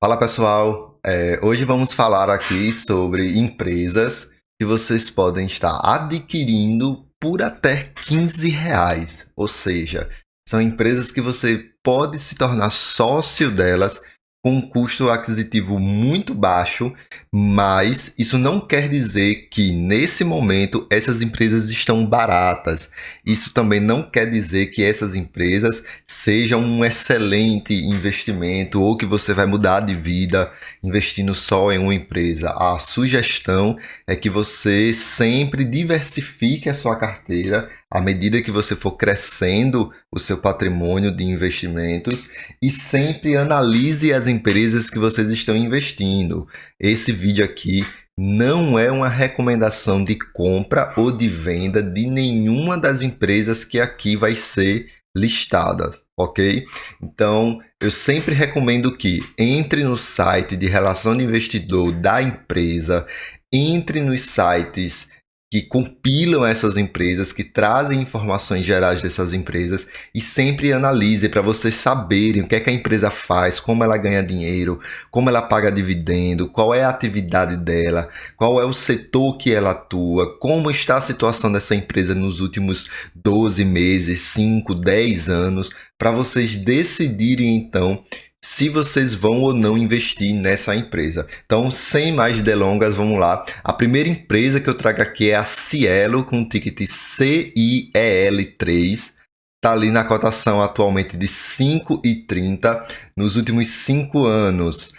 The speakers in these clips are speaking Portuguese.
Fala pessoal, hoje vamos falar aqui sobre empresas que vocês podem estar adquirindo por até R$ 15, ou seja, são empresas que você pode se tornar sócio delas com um custo aquisitivo muito baixo, mas isso não quer dizer que nesse momento essas empresas estão baratas. Isso também não quer dizer que essas empresas seja um excelente investimento ou que você vai mudar de vida investindo só em uma empresa. A sugestão é que você sempre diversifique a sua carteira à medida que você for crescendo o seu patrimônio de investimentos e sempre analise as empresas que vocês estão investindo. Esse vídeo aqui não é uma recomendação de compra ou de venda de nenhuma das empresas que aqui vai ser listadas, ok? Então, eu sempre recomendo que entre no site de relação de investidor da empresa, entre nos sites que compilam essas empresas, que trazem informações gerais dessas empresas e sempre analise para vocês saberem o que é que a empresa faz, como ela ganha dinheiro, como ela paga dividendo, qual é a atividade dela, qual é o setor que ela atua, como está a situação dessa empresa nos últimos 12 meses, 5, 10 anos, para vocês decidirem então se vocês vão ou não investir nessa empresa. Então, sem mais delongas, vamos lá. A primeira empresa que eu trago aqui é a Cielo, com o ticket CIEL3. Está ali na cotação atualmente de 5,30. Nos últimos 5 anos,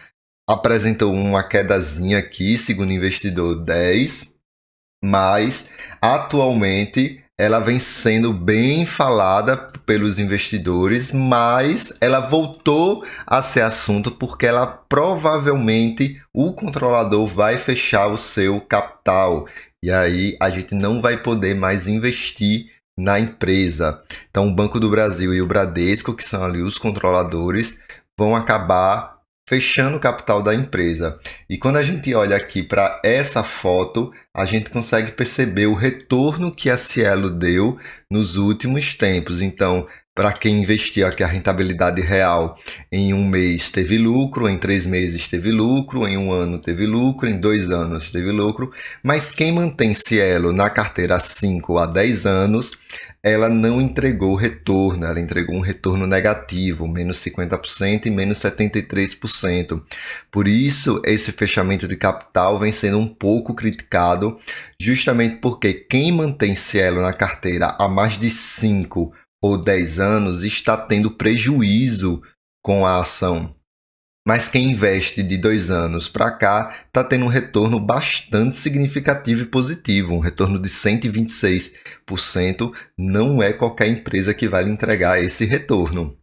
apresentou uma quedazinha aqui, segundo o investidor 10, mas atualmente ela vem sendo bem falada pelos investidores, mas ela voltou a ser assunto porque ela provavelmente o controlador vai fechar o seu capital e aí a gente não vai poder mais investir na empresa. Então o Banco do Brasil e o Bradesco, que são ali os controladores, vão acabar fechando o capital da empresa. E quando a gente olha aqui para essa foto, a gente consegue perceber o retorno que a Cielo deu nos últimos tempos. Então, para quem investiu aqui a rentabilidade real, em um mês teve lucro, em 3 meses teve lucro, em um ano teve lucro, em 2 anos teve lucro, mas quem mantém Cielo na carteira há 5 a 10 anos, ela não entregou retorno, ela entregou um retorno negativo, menos 50% e menos 73%. Por isso, esse fechamento de capital vem sendo um pouco criticado, justamente porque quem mantém Cielo na carteira há mais de 5 ou 10 anos está tendo prejuízo com a ação. Mas quem investe de 2 anos para cá está tendo um retorno bastante significativo e positivo. Um retorno de 126%. Não é qualquer empresa que vai lhe entregar esse retorno,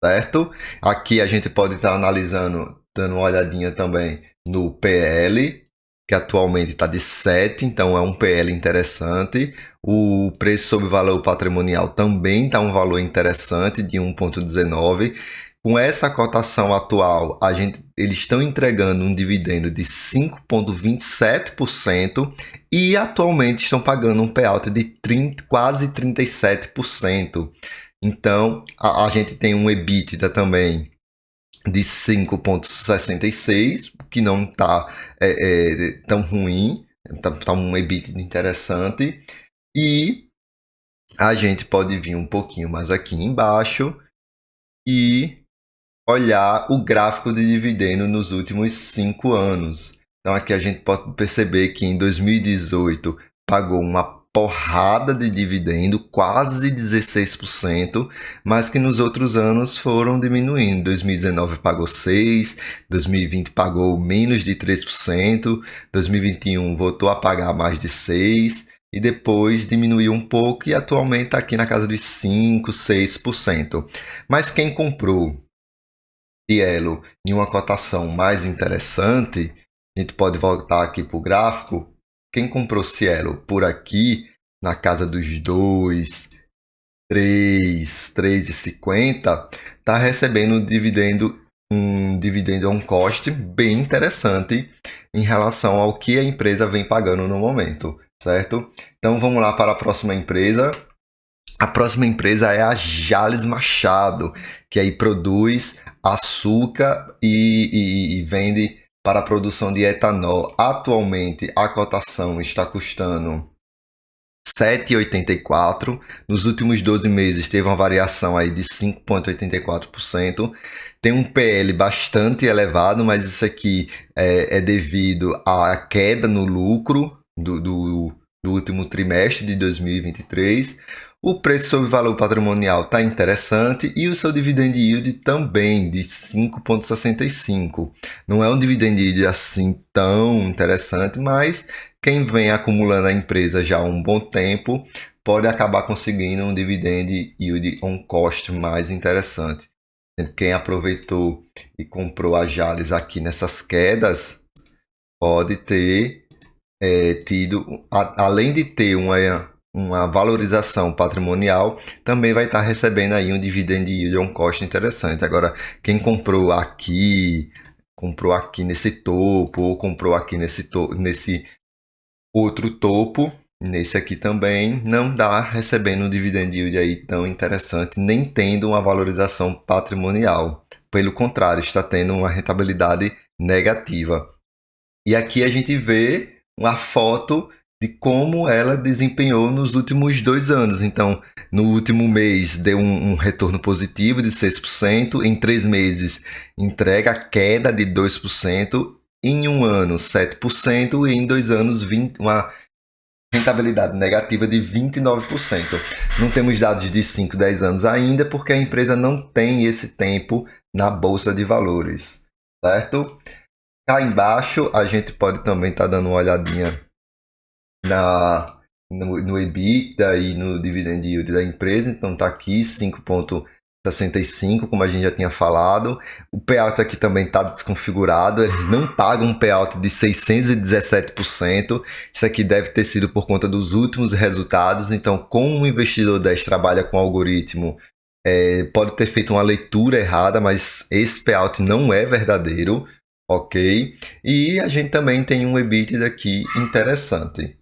certo? Aqui a gente pode estar analisando, dando uma olhadinha também no PL, que atualmente está de 7, então é um PL interessante. O preço sobre valor patrimonial também está um valor interessante de 1,19. Com essa cotação atual, eles estão entregando um dividendo de 5,27% e atualmente estão pagando um payout de quase 37%. Então, a gente tem um EBITDA também de 5,66, que não está tão ruim, está um EBITDA interessante. E a gente pode vir um pouquinho mais aqui embaixo e olhar o gráfico de dividendo nos últimos 5 anos. Então aqui a gente pode perceber que em 2018 pagou uma porrada de dividendo, quase 16%, mas que nos outros anos foram diminuindo. 2019 pagou 6%, 2020 pagou menos de 3%, 2021 voltou a pagar mais de 6%, e depois diminuiu um pouco e atualmente está aqui na casa de 5%, 6%. Mas quem comprou Cielo em uma cotação mais interessante, a gente pode voltar aqui para o gráfico. Quem comprou Cielo por aqui, na casa dos 2, 3, 3,50, está recebendo um dividendo a um cost bem interessante em relação ao que a empresa vem pagando no momento, certo? Então vamos lá para a próxima empresa. A próxima empresa é a Jalles Machado, que aí produz açúcar e vende para a produção de etanol. Atualmente a cotação está custando 7,84. Nos últimos 12 meses teve uma variação aí de 5,84%. Tem um PL bastante elevado, mas isso aqui é devido à queda no lucro do último trimestre de 2023. O preço sobre valor patrimonial está interessante e o seu dividend yield também de 5,65. Não é um dividend yield assim tão interessante, mas quem vem acumulando a empresa já há um bom tempo pode acabar conseguindo um dividend yield on cost mais interessante. Quem aproveitou e comprou a Jalles aqui nessas quedas pode ter tido, além de ter uma valorização patrimonial, também vai estar recebendo aí um dividend yield on cost interessante. Agora, quem comprou aqui nesse topo, ou comprou aqui nesse outro topo, nesse aqui também, não dá recebendo um dividend yield aí tão interessante, nem tendo uma valorização patrimonial. Pelo contrário, está tendo uma rentabilidade negativa. E aqui a gente vê uma foto de como ela desempenhou nos últimos 2 anos. Então, no último mês deu um retorno positivo de 6%, em 3 meses entrega a queda de 2%, em um ano 7% e em 2 anos uma rentabilidade negativa de 29%. Não temos dados de 5, 10 anos ainda, porque a empresa não tem esse tempo na Bolsa de Valores, certo? Cá embaixo a gente pode também estar dando uma olhadinha no EBITDA e no dividend yield da empresa. Então está aqui 5,65, como a gente já tinha falado. O payout aqui também está desconfigurado, eles não pagam um payout de 617%. Isso aqui deve ter sido por conta dos últimos resultados. Então, como o investidor 10 trabalha com algoritmo, pode ter feito uma leitura errada, mas esse payout não é verdadeiro. Ok? E a gente também tem um EBITDA aqui interessante,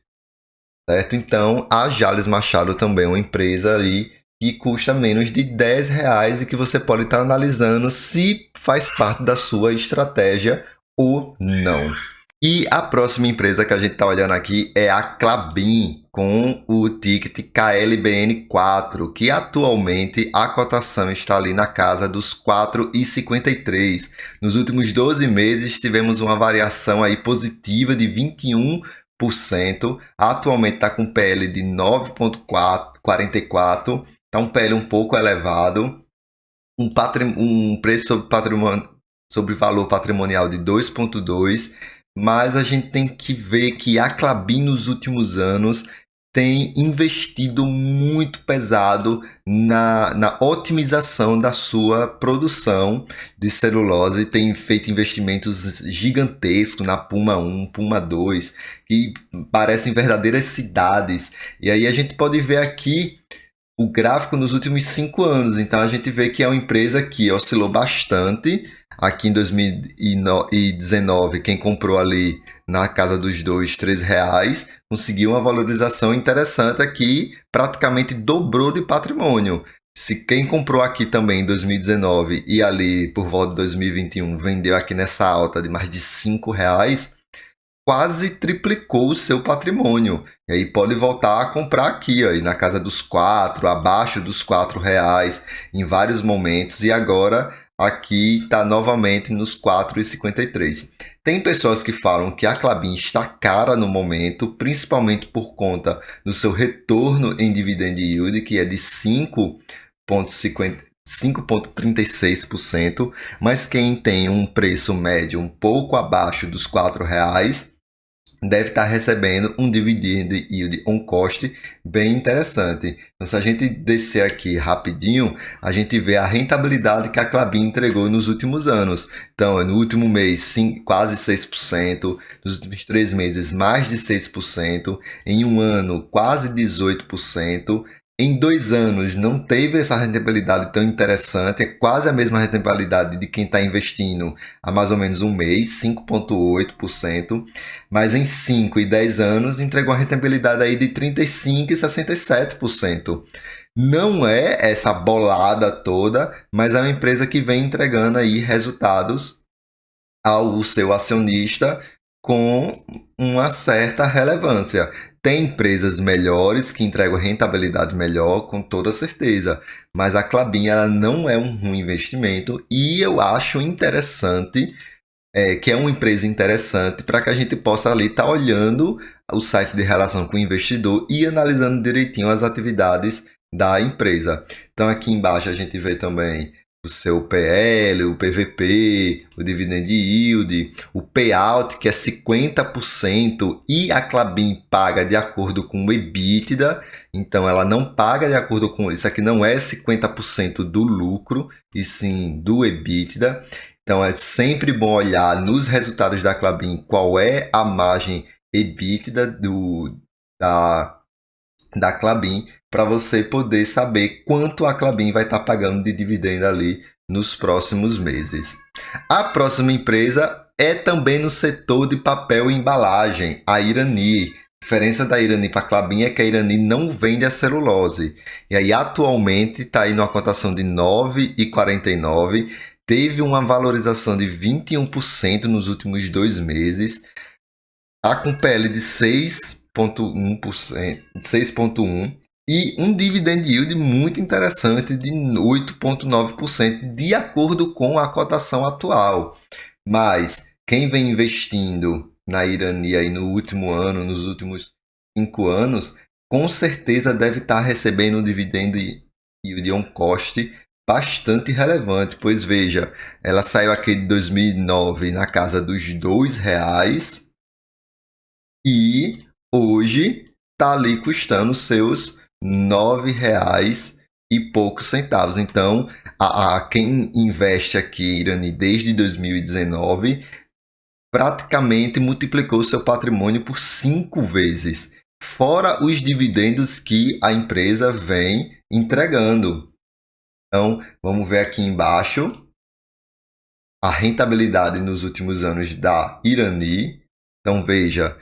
certo? Então, a Jalles Machado também é uma empresa ali que custa menos de R$10 e que você pode estar analisando se faz parte da sua estratégia ou não. E a próxima empresa que a gente está olhando aqui é a Klabin, com o ticket KLBN4, que atualmente a cotação está ali na casa dos 4,53. Nos últimos 12 meses tivemos uma variação aí positiva de 21%. Atualmente está com PL de 9,44, está um PL um pouco elevado, um preço sobre valor patrimonial de 2,2. Mas a gente tem que ver que a Klabin nos últimos anos tem investido muito pesado na otimização da sua produção de celulose, tem feito investimentos gigantescos na Puma 1, Puma 2, que parecem verdadeiras cidades. E aí a gente pode ver aqui o gráfico nos últimos 5 anos. Então a gente vê que é uma empresa que oscilou bastante. Aqui em 2019, quem comprou ali na casa dos R$2, R$3, conseguiu uma valorização interessante aqui, praticamente dobrou de patrimônio. Se quem comprou aqui também em 2019 e ali por volta de 2021 vendeu aqui nessa alta de mais de R$5, quase triplicou o seu patrimônio. E aí pode voltar a comprar aqui, ó, na casa dos 4, abaixo dos R$4 em vários momentos, e agora aqui está novamente nos 4,53. Tem pessoas que falam que a Klabin está cara no momento, principalmente por conta do seu retorno em dividend yield, que é de 5,36%, mas quem tem um preço médio um pouco abaixo dos R$4 deve estar recebendo um dividend yield on cost bem interessante. Então, se a gente descer aqui rapidinho, a gente vê a rentabilidade que a Klabin entregou nos últimos anos. Então, no último mês, quase 6%, nos últimos 3 meses, mais de 6%, em um ano, quase 18%. Em 2 anos não teve essa rentabilidade tão interessante, é quase a mesma rentabilidade de quem está investindo há mais ou menos um mês, 5,8%, mas em 5 e 10 anos entregou uma rentabilidade aí de 35% e 67%. Não é essa bolada toda, mas é uma empresa que vem entregando aí resultados ao seu acionista com uma certa relevância. Tem empresas melhores que entregam rentabilidade melhor, com toda certeza, mas a Klabin ela não é um ruim investimento e eu acho interessante, que é uma empresa interessante para que a gente possa ali estar olhando o site de relação com o investidor e analisando direitinho as atividades da empresa. Então aqui embaixo a gente vê também o seu PL, o PVP, o dividend yield, o payout, que é 50%, e a Klabin paga de acordo com o EBITDA, então ela não paga de acordo com isso aqui, não é 50% do lucro, e sim do EBITDA. Então é sempre bom olhar nos resultados da Klabin qual é a margem EBITDA da Klabin, para você poder saber quanto a Klabin vai estar pagando de dividendo ali nos próximos meses. A próxima empresa é também no setor de papel e embalagem, a Irani. A diferença da Irani para a Klabin é que a Irani não vende a celulose. E aí atualmente está aí numa cotação de 9,49, teve uma valorização de 21% nos últimos 2 meses, está com PL de 6,1%, 6,1%, e um dividend yield muito interessante de 8,9%, de acordo com a cotação atual. Mas quem vem investindo na Irani aí no último ano, nos últimos 5 anos, com certeza deve estar recebendo um dividend yield on cost bastante relevante, pois veja, ela saiu aqui de 2009 na casa dos R$ 2 e hoje está ali custando seus R$ 9 e poucos centavos. Então, quem investe aqui Irani desde 2019 praticamente multiplicou seu patrimônio por 5 vezes, fora os dividendos que a empresa vem entregando. Então, vamos ver aqui embaixo a rentabilidade nos últimos anos da Irani. Então, veja,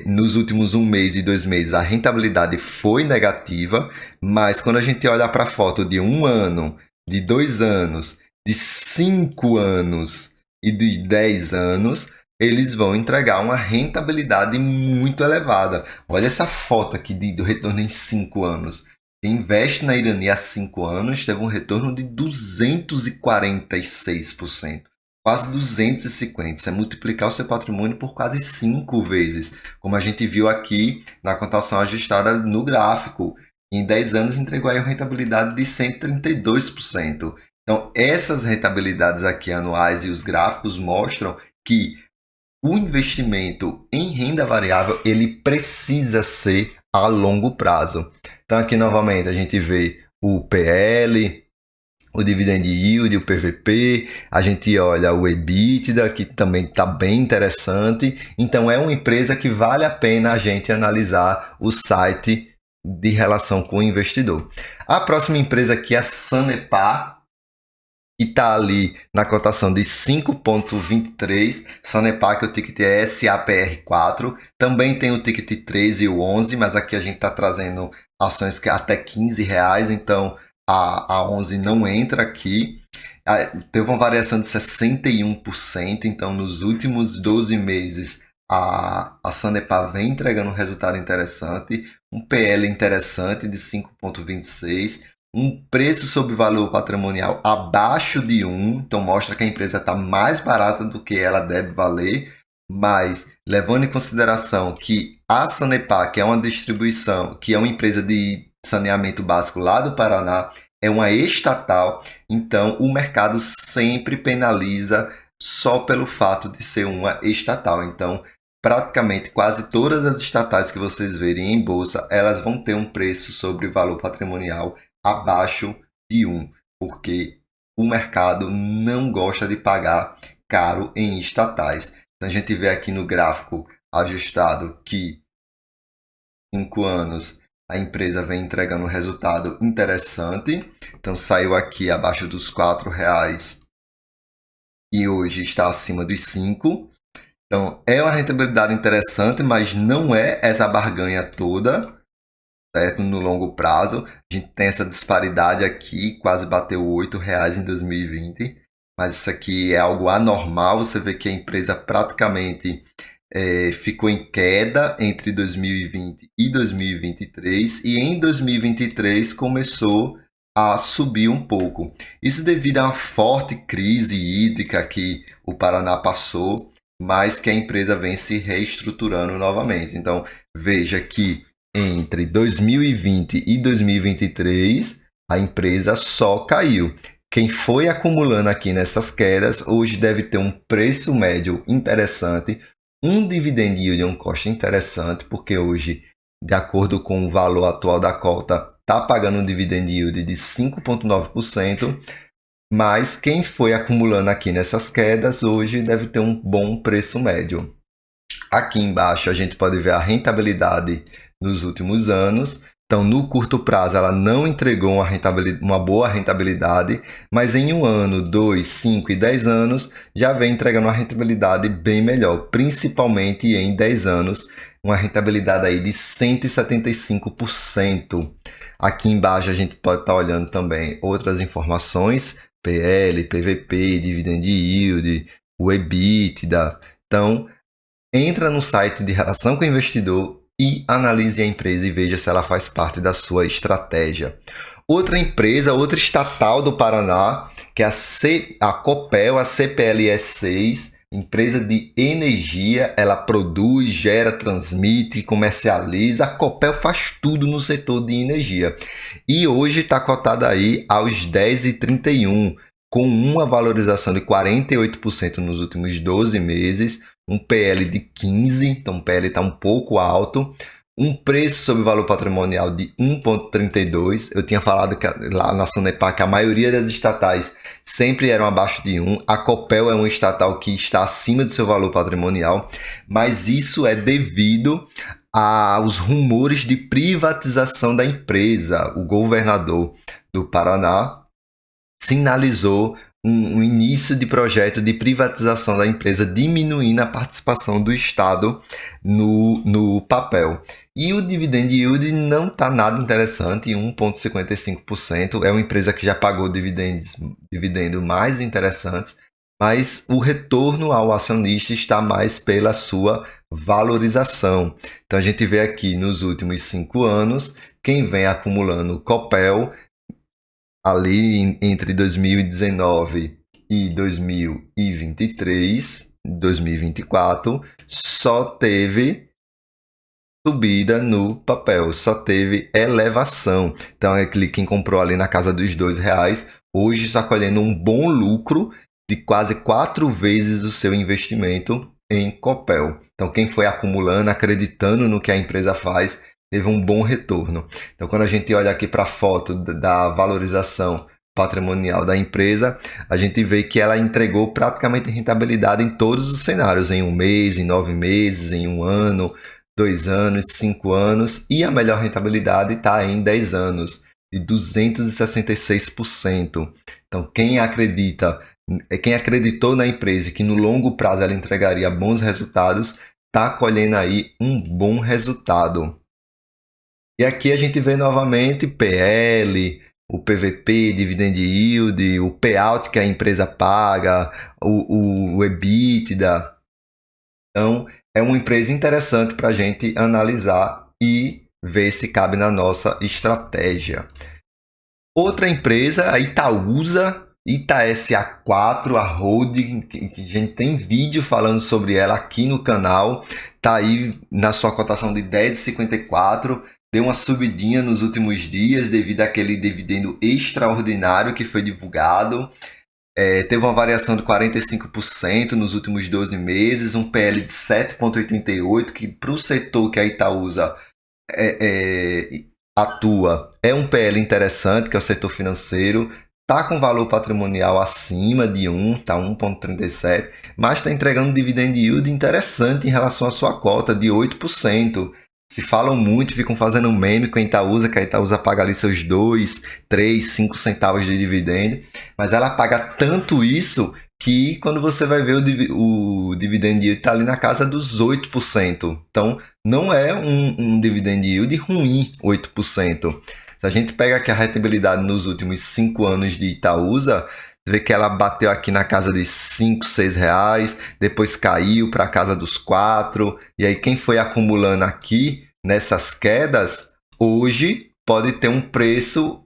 nos últimos 1 mês e 2 meses a rentabilidade foi negativa, mas quando a gente olha para a foto de 1 ano, de 2 anos, de 5 anos e de 10 anos, eles vão entregar uma rentabilidade muito elevada. Olha essa foto aqui do retorno em 5 anos. Quem investe na Irani há 5 anos teve um retorno de 246%. Quase 250. Isso é multiplicar o seu patrimônio por quase 5 vezes. Como a gente viu aqui na cotação ajustada no gráfico. Em 10 anos entregou aí uma rentabilidade de 132%. Então, essas rentabilidades aqui anuais e os gráficos mostram que o investimento em renda variável ele precisa ser a longo prazo. Então aqui novamente a gente vê o PL, o dividend yield, o PVP, a gente olha o EBITDA, que também está bem interessante. Então é uma empresa que vale a pena a gente analisar o site de relação com o investidor. A próxima empresa aqui é a Sanepar, que está ali na cotação de 5,23. Sanepar, que o ticket é SAPR4. Também tem o ticket 13 e o 11, mas aqui a gente está trazendo ações que até R$ 15, então a 11 não entra aqui. Teve uma variação de 61%, então nos últimos 12 meses a Sanepar vem entregando um resultado interessante, um PL interessante de 5,26, um preço sobre valor patrimonial abaixo de 1, então mostra que a empresa está mais barata do que ela deve valer, mas levando em consideração que a Sanepar, que é uma distribuição, que é uma empresa de saneamento básico lá do Paraná, é uma estatal, então o mercado sempre penaliza só pelo fato de ser uma estatal. Então, praticamente quase todas as estatais que vocês verem em bolsa, elas vão ter um preço sobre valor patrimonial abaixo de 1, porque o mercado não gosta de pagar caro em estatais. Então, a gente vê aqui no gráfico ajustado que 5 anos a empresa vem entregando um resultado interessante. Então, saiu aqui abaixo dos R$ 4 e hoje está acima dos 5. Então, é uma rentabilidade interessante, mas não é essa barganha toda. certo? No longo prazo. A gente tem essa disparidade aqui, quase bateu R$ 8 em 2020, mas isso aqui é algo anormal. Você vê que a empresa praticamente ficou em queda entre 2020 e 2023, e em 2023 começou a subir um pouco. Isso devido a uma forte crise hídrica que o Paraná passou, mas que a empresa vem se reestruturando novamente. Então, veja que entre 2020 e 2023, a empresa só caiu. Quem foi acumulando aqui nessas quedas, hoje deve ter um preço médio interessante, um dividend yield é um custo interessante, porque hoje, de acordo com o valor atual da cota, está pagando um dividend yield de 5,9%, mas quem foi acumulando aqui nessas quedas, hoje deve ter um bom preço médio. Aqui embaixo a gente pode ver a rentabilidade nos últimos anos. Então, no curto prazo, ela não entregou uma boa rentabilidade, mas em 1 ano, 2, 5 e 10 anos, já vem entregando uma rentabilidade bem melhor, principalmente em 10 anos, uma rentabilidade aí de 175%. Aqui embaixo a gente pode estar olhando também outras informações, PL, PVP, Dividend Yield, o EBITDA. Então, entra no site de relação com o investidor e analise a empresa e veja se ela faz parte da sua estratégia. Outra empresa, outra estatal do Paraná, que é a Copel, a CPLS6, empresa de energia. Ela produz, gera, transmite, comercializa. A Copel faz tudo no setor de energia. E hoje está cotada aí aos 10,31, com uma valorização de 48% nos últimos 12 meses, um PL de 15, então o PL está um pouco alto, um preço sobre valor patrimonial de 1,32. Eu tinha falado que, lá na Sanepar, que a maioria das estatais sempre eram abaixo de 1. A Copel é uma estatal que está acima do seu valor patrimonial, mas isso é devido aos rumores de privatização da empresa. O governador do Paraná sinalizou um início de projeto de privatização da empresa, diminuindo a participação do Estado no papel. E o dividend yield não está nada interessante, 1,55%. É uma empresa que já pagou dividendos mais interessantes, mas o retorno ao acionista está mais pela sua valorização. Então a gente vê aqui nos últimos 5 anos, quem vem acumulando Copel, ali entre 2019 e 2023, 2024, só teve subida no papel, só teve elevação. Então, quem comprou ali na casa dos R$ 2, hoje está colhendo um bom lucro de quase 4 vezes o seu investimento em Copel. Então, quem foi acumulando, acreditando no que a empresa faz, teve um bom retorno. Então, quando a gente olha aqui para a foto da valorização patrimonial da empresa, a gente vê que ela entregou praticamente rentabilidade em todos os cenários, em 1 mês, em 9 meses, em 1 ano, 2 anos, 5 anos, e a melhor rentabilidade está em 10 anos, de 266%. Então, quem acreditou na empresa e que no longo prazo ela entregaria bons resultados, está colhendo aí um bom resultado. E aqui a gente vê novamente PL, o PVP, Dividend Yield, o payout que a empresa paga, o EBITDA. Então, é uma empresa interessante para a gente analisar e ver se cabe na nossa estratégia. Outra empresa, a Itaúsa, ItaSA4, a holding, que a gente tem vídeo falando sobre ela aqui no canal. Está aí na sua cotação de 10,54. Deu uma subidinha nos últimos dias devido àquele dividendo extraordinário que foi divulgado. Teve uma variação de 45% nos últimos 12 meses, um PL de 7,88, que para o setor que a Itaúsa atua é um PL interessante, que é o setor financeiro. Está com valor patrimonial acima de 1, está 1,37, mas está entregando um dividend yield interessante em relação à sua cota de 8%. Se falam muito, ficam fazendo meme com a Itaúsa, que a Itaúsa paga ali seus 2, 3, 5 centavos de dividendo, mas ela paga tanto isso que quando você vai ver o dividend yield está ali na casa dos 8%. Então, não é um dividend yield ruim, 8%. Se a gente pega aqui a rentabilidade nos últimos 5 anos de Itaúsa, você vê que ela bateu aqui na casa dos 5, 6 reais, depois caiu para a casa dos 4, e aí quem foi acumulando aqui nessas quedas, hoje pode ter um preço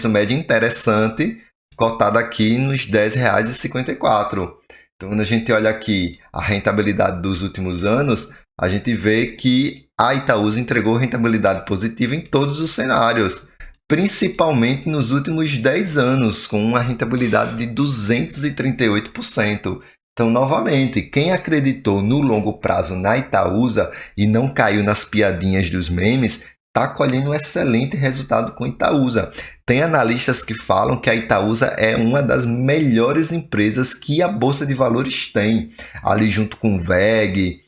médio interessante, cotado aqui nos R$ 10,54. Então, quando a gente olha aqui a rentabilidade dos últimos anos, a gente vê que a Itaúsa entregou rentabilidade positiva em todos os cenários, principalmente nos últimos 10 anos, com uma rentabilidade de 238%. Então, novamente, quem acreditou no longo prazo na Itaúsa e não caiu nas piadinhas dos memes, está colhendo um excelente resultado com Itaúsa. Tem analistas que falam que a Itaúsa é uma das melhores empresas que a Bolsa de Valores tem, ali junto com o VEG,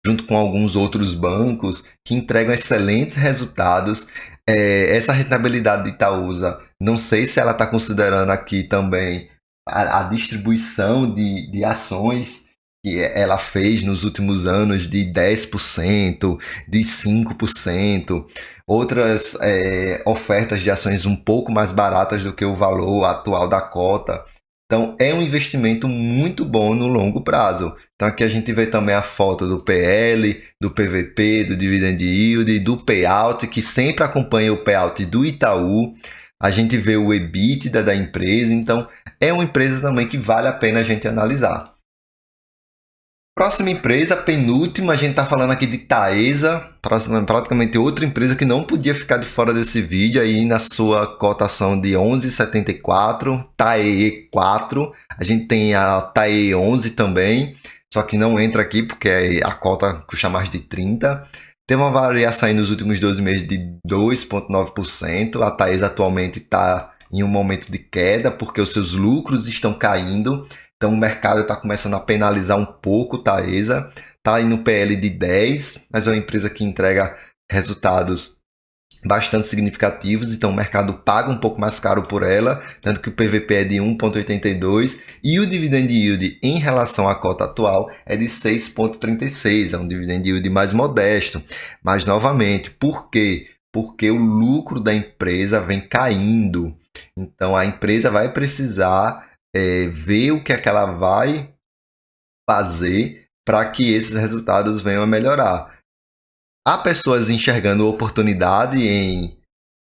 junto com alguns outros bancos que entregam excelentes resultados. Essa rentabilidade de Itaúsa, não sei se ela está considerando aqui também a distribuição de ações que ela fez nos últimos anos de 10%, de 5%, outras ofertas de ações um pouco mais baratas do que o valor atual da cota. Então, é um investimento muito bom no longo prazo. Então, aqui a gente vê também a foto do PL, do PVP, do Dividend Yield, do Payout, que sempre acompanha o Payout do Itaú. A gente vê o EBITDA da empresa. Então, é uma empresa também que vale a pena a gente analisar. Próxima empresa, penúltima, a gente está falando aqui de Taesa, praticamente outra empresa que não podia ficar de fora desse vídeo, aí na sua cotação de 11,74, TAE4, a gente tem a TAE11 também, só que não entra aqui porque a cota custa mais de 30. Teve uma variação aí nos últimos 12 meses de 2,9%, a Taesa atualmente está em um momento de queda porque os seus lucros estão caindo. Então o mercado está começando a penalizar um pouco Taesa. Está aí no PL de 10, mas é uma empresa que entrega resultados bastante significativos. Então o mercado paga um pouco mais caro por ela, tanto que o PVP é de 1,82 e o dividend yield em relação à cota atual é de 6,36. É um dividend yield mais modesto. Mas novamente, por quê? Porque o lucro da empresa vem caindo. Então a empresa vai precisar ver o que é que ela vai fazer para que esses resultados venham a melhorar. Há pessoas enxergando oportunidade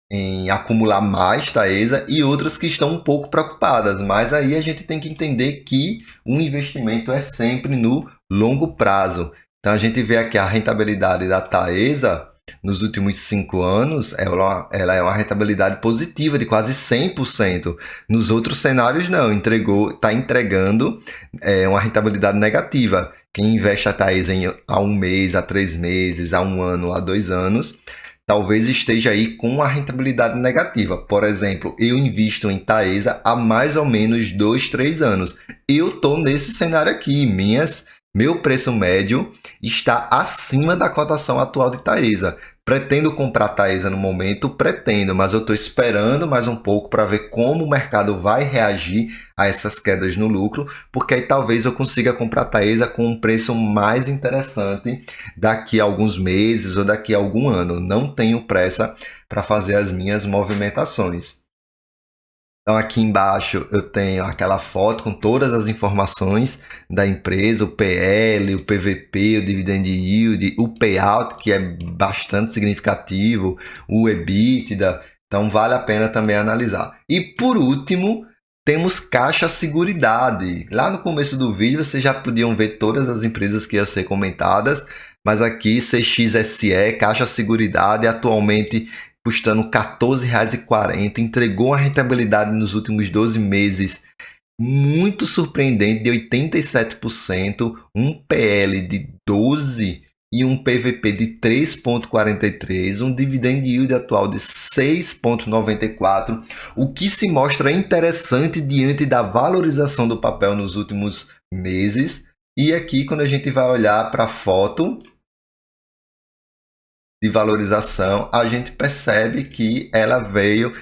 em acumular mais Taesa e outras que estão um pouco preocupadas, mas aí a gente tem que entender que um investimento é sempre no longo prazo. Então a gente vê aqui a rentabilidade da Taesa nos últimos 5 anos, ela é uma rentabilidade positiva de quase 100%. Nos outros cenários, não. Está entregando uma rentabilidade negativa. Quem investe a Taesa há 1 mês, há 3 meses, há 1 ano, há 2 anos, talvez esteja aí com uma rentabilidade negativa. Por exemplo, eu invisto em Taesa há mais ou menos 2, 3 anos. Eu estou nesse cenário aqui. Meu preço médio está acima da cotação atual de Taesa. Pretendo comprar Taesa no momento? Pretendo, mas eu estou esperando mais um pouco para ver como o mercado vai reagir a essas quedas no lucro, porque aí talvez eu consiga comprar Taesa com um preço mais interessante daqui a alguns meses ou daqui a algum ano. Não tenho pressa para fazer as minhas movimentações. Então aqui embaixo eu tenho aquela foto com todas as informações da empresa, o PL, o PVP, o Dividend Yield, o Payout, que é bastante significativo, o EBITDA, então vale a pena também analisar. E por último, temos Caixa Seguridade. Lá no começo do vídeo vocês já podiam ver todas as empresas que iam ser comentadas, mas aqui CXSE, Caixa Seguridade, atualmente custando R$ 14,40, entregou uma rentabilidade nos últimos 12 meses muito surpreendente, de 87%, um PL de 12 e um PVP de 3,43, um dividend yield atual de 6,94, o que se mostra interessante diante da valorização do papel nos últimos meses. E aqui, quando a gente vai olhar para a foto de valorização, a gente percebe que ela veio,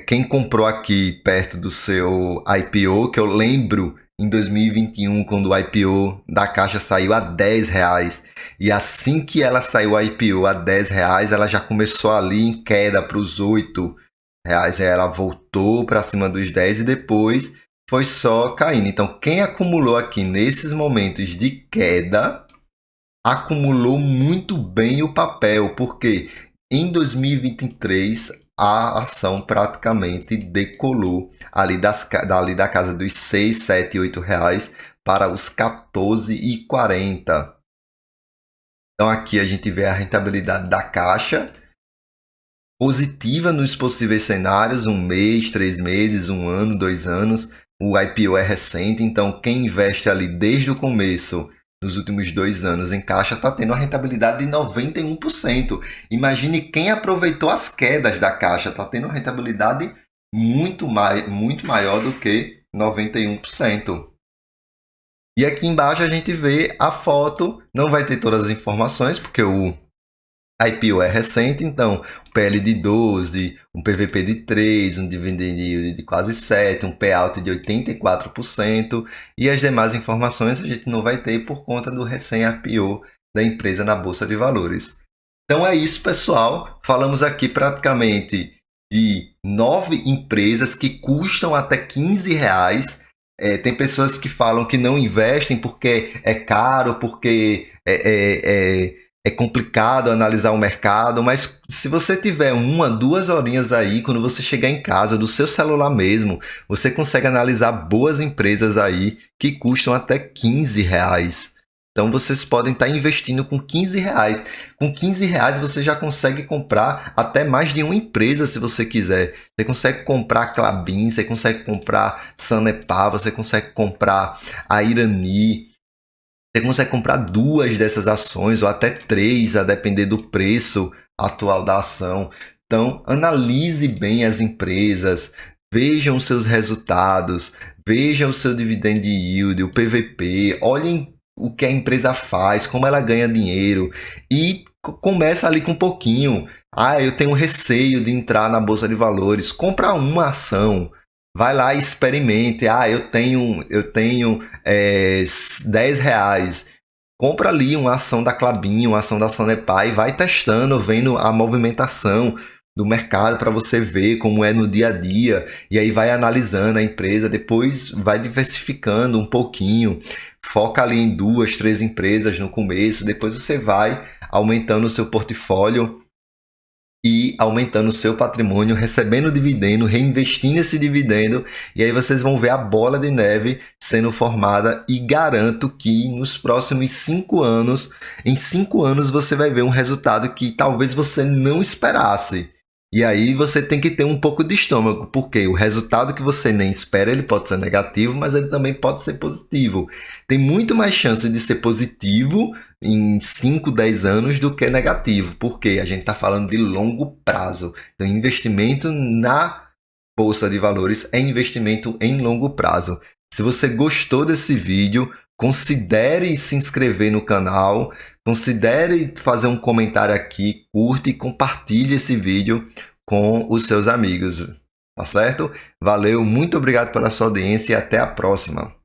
quem comprou aqui perto do seu IPO, que eu lembro em 2021, quando o IPO da Caixa saiu a R$ 10. E assim que ela saiu a IPO a R$ 10, ela já começou ali em queda para os R$ 8. Aí ela voltou para cima dos 10 e depois foi só caindo. Então, quem acumulou aqui nesses momentos de queda, acumulou muito bem o papel, porque em 2023 a ação praticamente decolou ali da casa dos 6, 7, 8 reais para os 14,40. Então aqui a gente vê a rentabilidade da Caixa positiva nos possíveis cenários, 1 mês, 3 meses, 1 ano, 2 anos. O IPO é recente, então quem investe ali desde o começo, nos últimos 2 anos em Caixa, está tendo uma rentabilidade de 91%. Imagine quem aproveitou as quedas da Caixa, está tendo uma rentabilidade muito maior do que 91%. E aqui embaixo a gente vê a foto, não vai ter todas as informações, porque o IPO é recente, então PL de 12, um PVP de 3, um dividend yield de quase 7, um payout de 84%, e as demais informações a gente não vai ter por conta do recém-IPO da empresa na Bolsa de Valores. Então é isso, pessoal. Falamos aqui praticamente de 9 empresas que custam até R$ 15. Tem pessoas que falam que não investem porque é caro, porque é complicado analisar o mercado, mas se você tiver 1, 2 horinhas aí, quando você chegar em casa, do seu celular mesmo, você consegue analisar boas empresas aí que custam até R$ 15. Então vocês podem estar investindo com R$ 15. Com R$ 15 você já consegue comprar até mais de uma empresa se você quiser. Você consegue comprar Klabin, você consegue comprar Sanepar, você consegue comprar a Irani. Você consegue comprar 2 dessas ações ou até 3, a depender do preço atual da ação. Então, analise bem as empresas, vejam os seus resultados, vejam o seu dividend yield, o PVP, olhem o que a empresa faz, como ela ganha dinheiro e começa ali com um pouquinho. Eu tenho receio de entrar na Bolsa de Valores. Compra uma ação. Vai lá e experimente. Eu tenho R$ 10. Compra ali uma ação da Klabin, uma ação da Sanepar e vai testando, vendo a movimentação do mercado para você ver como é no dia a dia. E aí vai analisando a empresa, depois vai diversificando um pouquinho. Foca ali em 2, 3 empresas no começo, depois você vai aumentando o seu portfólio e aumentando o seu patrimônio, recebendo dividendo, reinvestindo esse dividendo, e aí vocês vão ver a bola de neve sendo formada, e garanto que nos próximos 5 anos, em 5 anos você vai ver um resultado que talvez você não esperasse. E aí você tem que ter um pouco de estômago, porque o resultado que você nem espera, ele pode ser negativo, mas ele também pode ser positivo. Tem muito mais chance de ser positivo em 5, 10 anos do que negativo, porque a gente está falando de longo prazo. Então, investimento na Bolsa de Valores é investimento em longo prazo. Se você gostou desse vídeo, considere se inscrever no canal, considere fazer um comentário aqui, curte e compartilhe esse vídeo com os seus amigos, tá certo? Valeu, muito obrigado pela sua audiência e até a próxima.